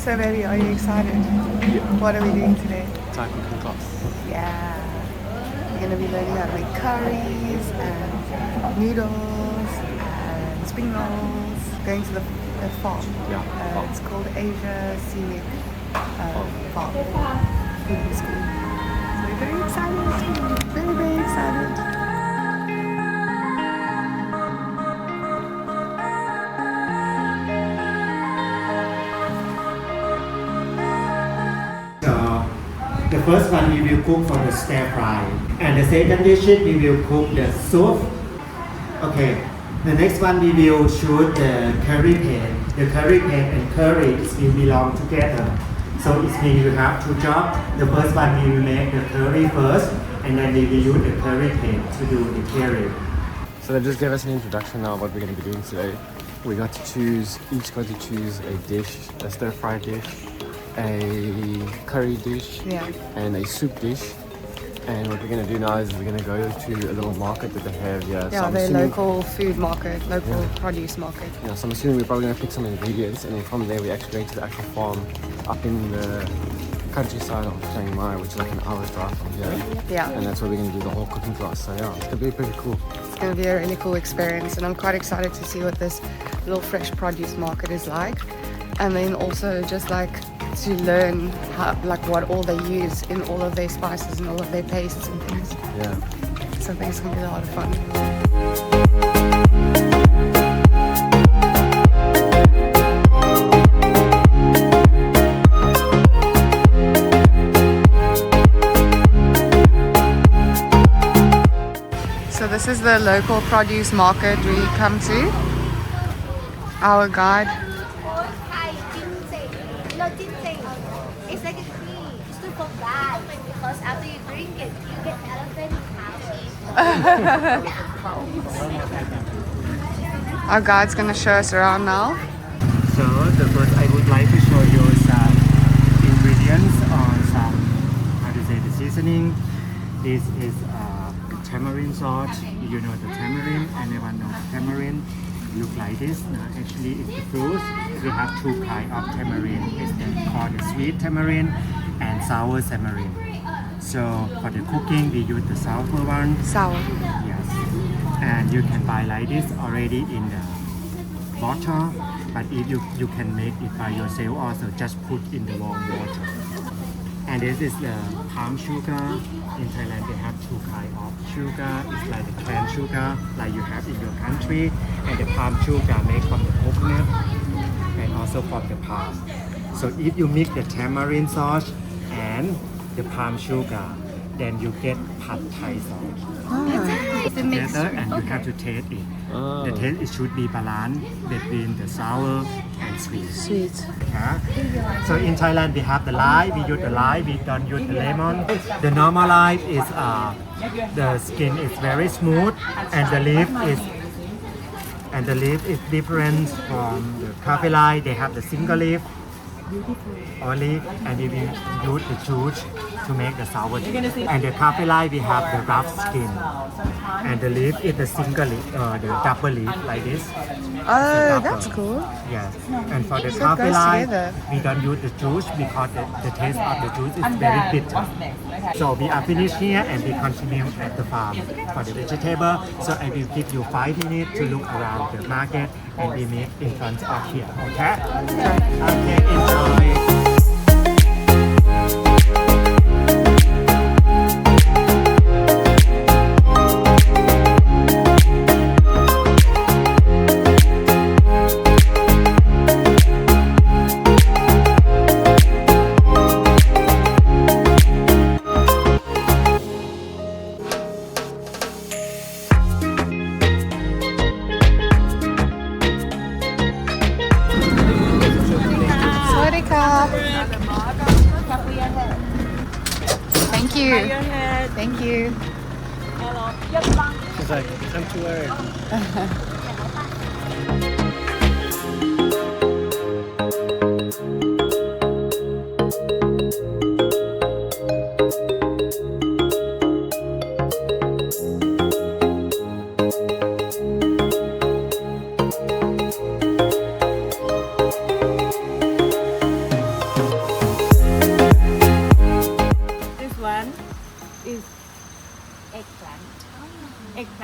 So baby, are you excited? What are we doing today? Thai cooking class. Yeah. We're going to be learning how to make curries and noodles and spring rolls. Going to the farm. Yeah, farm. It's called Asia Scenic Farm. Cooking school. So we're very excited. Very, very excited. The first one we will cook for the stir fry, and the second dish we will cook the soup. Okay, the next one we will shoot the curry paste. The curry paste and curries will belong together. So it means you have two jobs. The first one we will make the curry first, and then we will use the curry paste to do the curry. So they just gave us an introduction now of what we're going to be doing today. We got to choose, each got to choose a dish, a stir-fry dish, a curry dish, and a soup dish. And what we're going to do now is we're going to go to a little market that they have here. Yeah, so the local food market, local produce market. Yeah, so I'm assuming we're probably going to pick some ingredients, and then from there we're actually going to the actual farm up in the countryside of Chiang Mai, which is like an hour's drive from here. Yeah. And that's where we're going to do the whole cooking class. So yeah, it's going to be pretty cool. It's going to be a really cool experience, and I'm quite excited to see what this little fresh produce market is like. And then also just like to learn how, like what all they use in all of their spices and all of their pastes and things. Yeah. So I think it's going to be a lot of fun. So this is the local produce market we come to. Our guide. It's like a cream. It's too bad because after you drink it, you get elephant Our guide's going to show us around now. So the first I would like to show you some ingredients or some, how to say, the seasoning. This is the tamarind sauce. You know the tamarind, anyone know tamarind? Look like this. Actually it's the fruit. We have two kinds of tamarind. It's called the sweet tamarind and sour tamarind. So for the cooking we use the sour one. Sour. Yes. And you can buy like this already in the bottle. But if you can make it by yourself also, just put in the warm water. And this is the palm sugar. In Thailand they have two kinds of sugar. It's like the cane sugar like you have in your country, and the palm sugar made from the coconut and also from the palm. So if you mix the tamarind sauce and the palm sugar, then you get pad Thai sauce. Together, and you have to taste it. The taste it should be balanced between the sour and sweet. So in Thailand we have the lime. We use the lime. We don't use the lemon. The normal lime is the skin is very smooth, and the leaf is different from the coffee lime. They have the single leaf only, and we will use the juice to make the sour tea. And the coffee lime we have the rough skin, and the leaf is the single leaf, the double leaf like this. Oh, that's cool. Yes, and for the So it coffee goes lime, together. we don't use the juice because the taste of the juice is very bitter. So we are finished here, and we continue at the farm for the vegetable. So I will give you 5 minutes to look around the market, and we meet in front of here. Okay? Okay, enjoy. Thank you. Thank you. She's like, I'm too worried.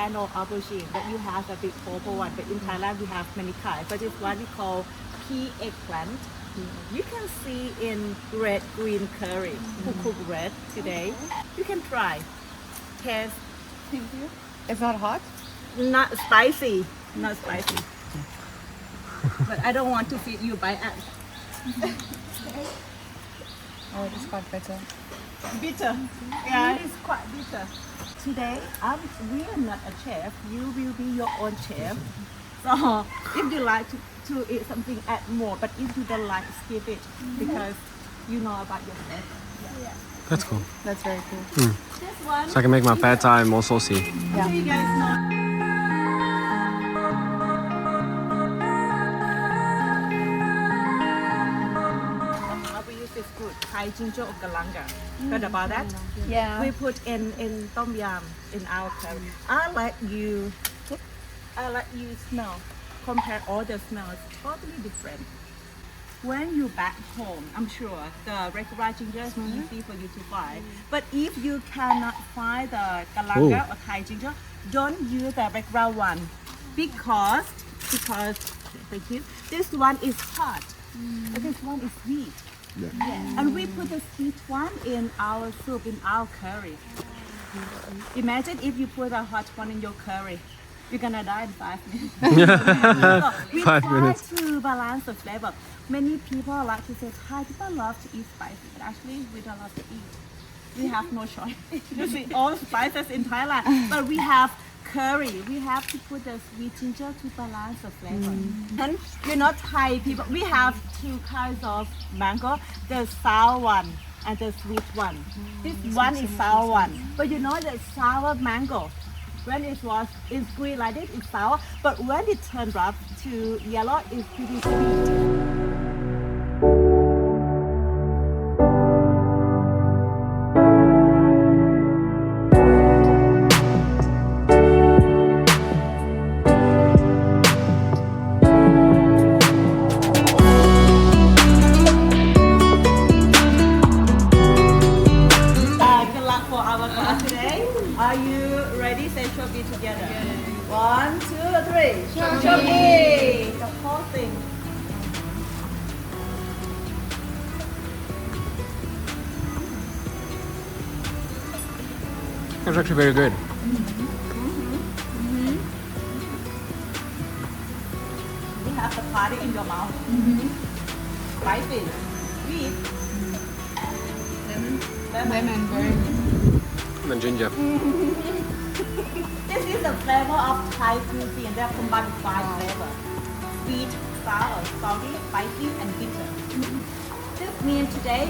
kind of aubergine, but you have a big purple one. But in Thailand, we have many kinds. But this one we call pea eggplant. You can see in red green curry, who cook red today. You can try. Taste. It's not hot? Not spicy. Not spicy. But I don't want to feed you by ants. Oh, it is quite bitter. Bitter. Yeah, it's quite bitter. Today, we are not a chef. You will be your own chef. So if you like to eat something, add more. But if you don't like, skip it because you know about yourself. Yeah. That's cool. That's very cool. This one. So I can make my pad thai more saucy. Yeah. You guys know. We use this good Thai ginger of Galanga. Heard about that? Yeah. We put in tom yum in our curry. I let you smell. Compare all the smells. Totally different. When you back home, I'm sure the regular ginger is easy for you to find. But if you cannot find the Galanga or Thai ginger, don't use the regular one because thank you. This one is hot. But this one is sweet. Yeah. And we put the sweet one in our soup, in our curry. Imagine if you put a hot one in your curry. You're gonna die in 5 minutes. So we 5 try minutes. to balance the flavor. Many people like to say Thai people love to eat spicy, but actually we don't love to eat. We have no choice. You see all spices in Thailand, but we have curry. We have to put the sweet ginger to balance the flavor. And we're not Thai people. We have 2 kinds of mango: the sour one and the sweet one. This one is sour one, but you know the sour mango. When it was in green like this, it's sour. But when it turned rough to yellow, it's pretty sweet. Good luck for our class today. Are you ready? Say Shobi together. 1, 2, 3. Shobi. The whole thing. That's actually very good. You have the party in your mouth. Spicy. Sweet. Lemon, very good. And ginger. This is the flavor of Thai cuisine. They are combined 5 flavors: sweet, sour, salty, spicy, and bitter. This means today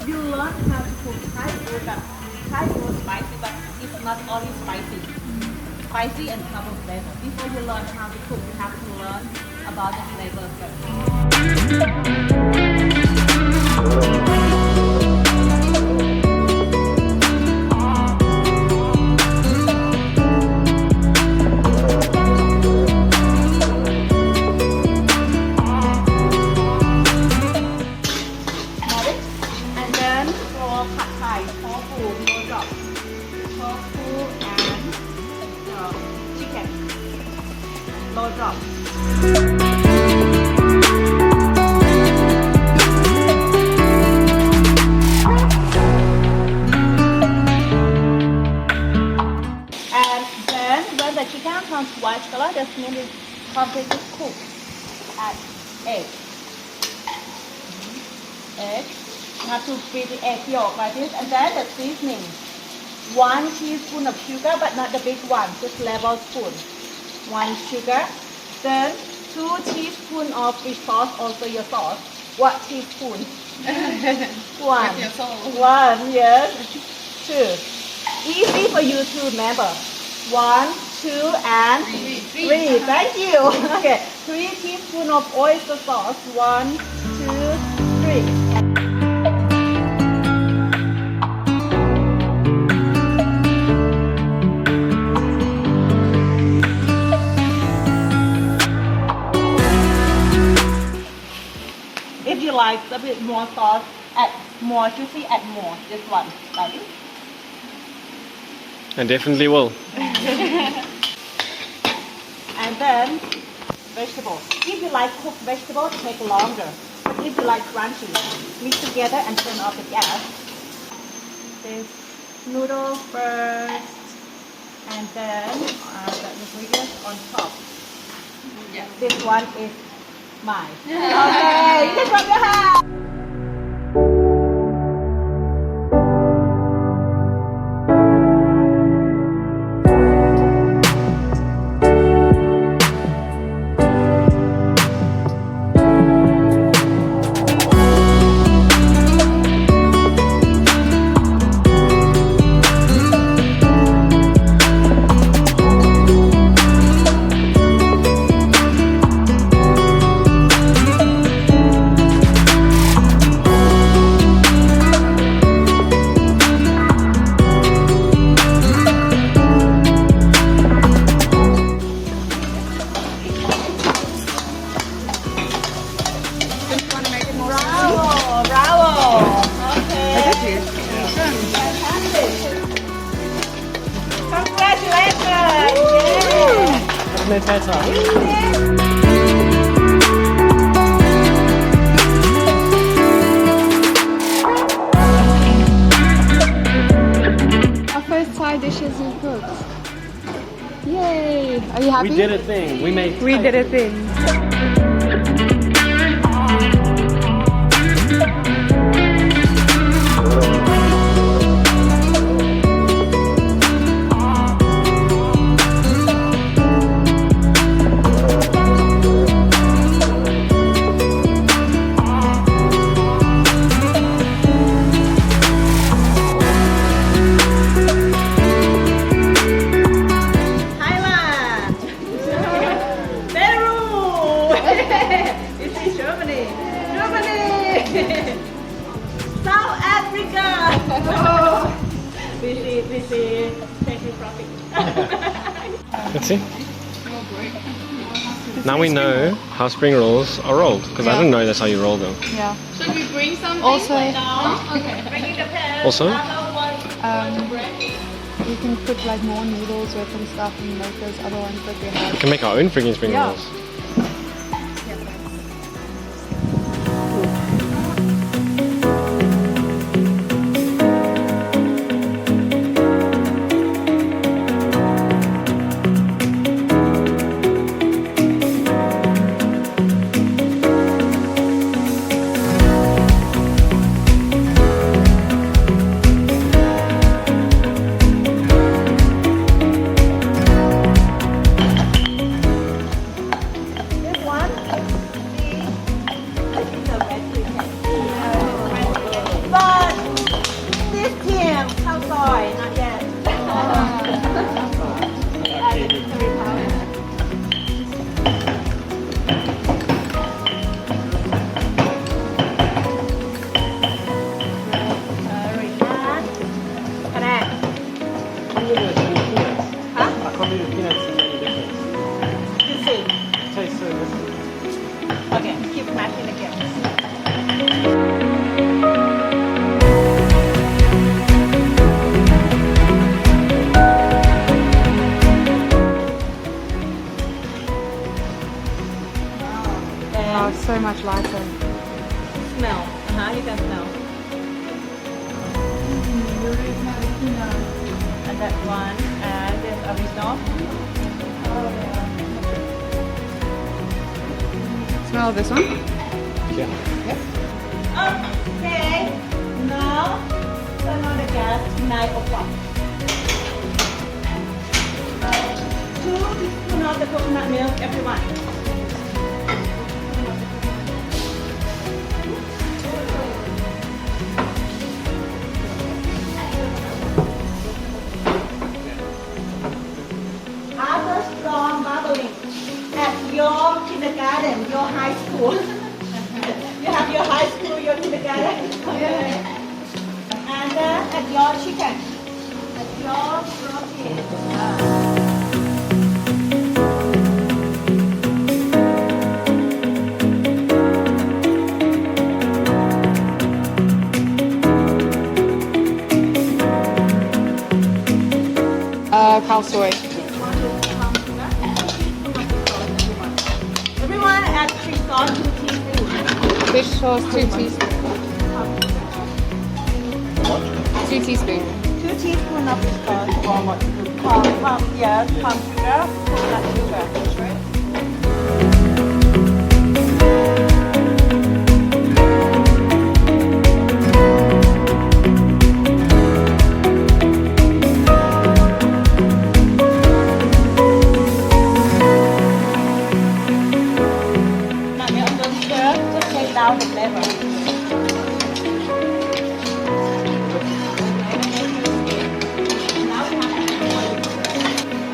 you learn how to cook Thai food. But Thai food is spicy, but it's not only spicy. Spicy and couple flavor. Before you learn how to cook, you have to learn about the flavor first. And then for pad thai, tofu, no drop. Tofu and chicken, low drop. And then when the chicken turns white color, that means it's completely cooked. Add egg. Egg. You have to beat the egg yolk like this, and then the seasoning. 1 teaspoon of sugar, but not the big one, just level spoon. 1 sugar. Then 2 teaspoons of fish sauce, also your sauce. What teaspoon? 1. With your sauce. 1, yes. 2. Easy for you to remember. 1, 2, and 3. Thank you. Okay. 3 teaspoons of oyster sauce. 1, 2, 3. If you like a bit more sauce, add more juicy, add more. This one, like this. I definitely will. And then vegetables. If you like cooked vegetables, take longer. But if you like crunchy, mix together and turn off the gas. This noodle first, and then the ingredients on top. Yeah. This one is mine. Okay, you can rub your hand. Our first Thai dishes we cooked. Yay! Are you happy? We did a thing. We did a thing. South Africa! busy taking profit. Let's see. Now we know how spring rolls are rolled, because I didn't know that's how you roll them. Yeah. Should we bring some? Also, Also, you can put like more noodles with and stuff and make those other ones that we we have. can make our own freaking spring Yeah. rolls. Okay, keep mashing again. Wow, it's so much lighter. Smell. You can smell. And that one, and this original. Smell this one? Yeah. Okay, now turn on the gas 9 o'clock. 2 teaspoons of the coconut milk, everyone. After strong bubbling at your kindergarten, your high school. You have your high school, your kindergarten. Okay. And at your chicken, at your protein. khao soy. Everyone add fish sauce 2 teaspoons. Fish sauce 2 teaspoons. 2 teaspoons. 2 teaspoons of fish sauce. Yes, palm sugar, coconut sugar. Now you're going to stir, just take down the flavor.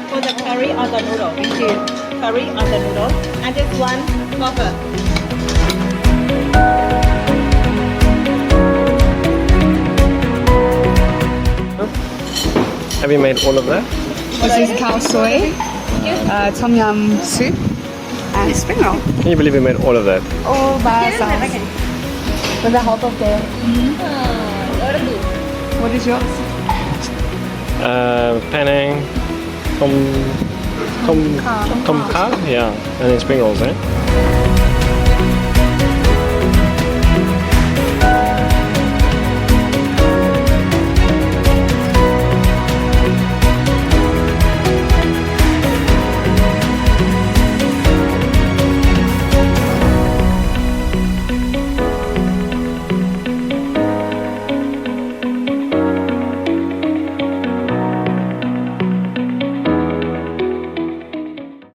For the curry on the noodle. Thank you. Curry on the noodle. And this one, cover. Have you made all of that? This is khao soy, tom yum soup, and spring roll. Can you believe we made all of that? All by ourselves. With the help of the... What is yours? Penang, tom kha, yeah, and then spring rolls, eh?